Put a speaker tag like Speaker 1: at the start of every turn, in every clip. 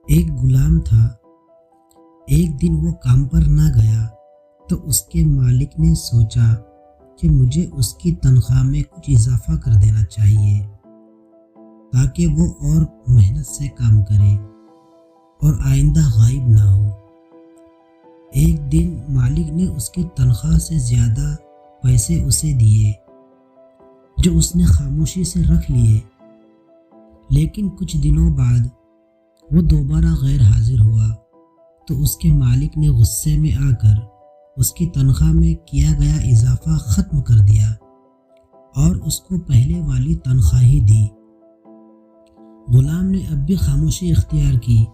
Speaker 1: ایک غلام تھا۔ ایک دن وہ کام پر نہ گیا تو اس کے مالک نے سوچا کہ مجھے اس کی تنخواہ میں کچھ اضافہ کر دینا چاہیے تاکہ وہ اور محنت سے کام کرے اور آئندہ غائب نہ ہو۔ ایک دن مالک نے اس کی تنخواہ سے زیادہ پیسے اسے دیے جو اس نے خاموشی سے رکھ لیے، لیکن کچھ دنوں بعد وہ دوبارہ غیر حاضر ہوا تو اس کے مالک نے غصے میں آ کر اس کی تنخواہ میں کیا گیا اضافہ ختم کر دیا اور اس کو پہلے والی تنخواہ ہی دی۔ غلام نے اب بھی خاموشی اختیار کی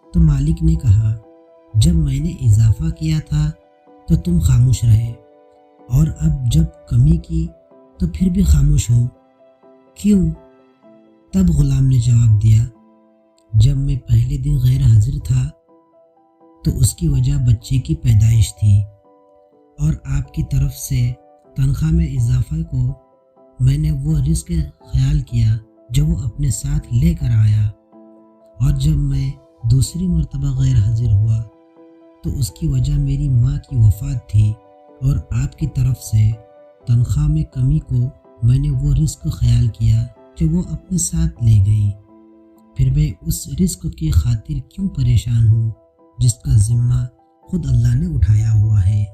Speaker 1: تو مالک نے کہا، جب میں نے اضافہ کیا تھا تو تم خاموش رہے، اور اب جب کمی کی تو پھر بھی خاموش ہو، کیوں؟ تب غلام نے جواب دیا، جب میں پہلے دن غیر حاضر تھا تو اس کی وجہ بچے کی پیدائش تھی، اور آپ کی طرف سے تنخواہ میں اضافہ کو میں نے وہ رزق خیال کیا جو وہ اپنے ساتھ لے کر آیا، اور جب میں دوسری مرتبہ غیر حاضر ہوا تو اس کی وجہ میری ماں کی وفات تھی، اور آپ کی طرف سے تنخواہ میں کمی کو میں نے وہ رزق خیال کیا جو وہ اپنے ساتھ لے گئی۔ پھر میں اس رزق کی خاطر کیوں پریشان ہوں جس کا ذمہ خود اللہ نے اٹھایا ہوا ہے۔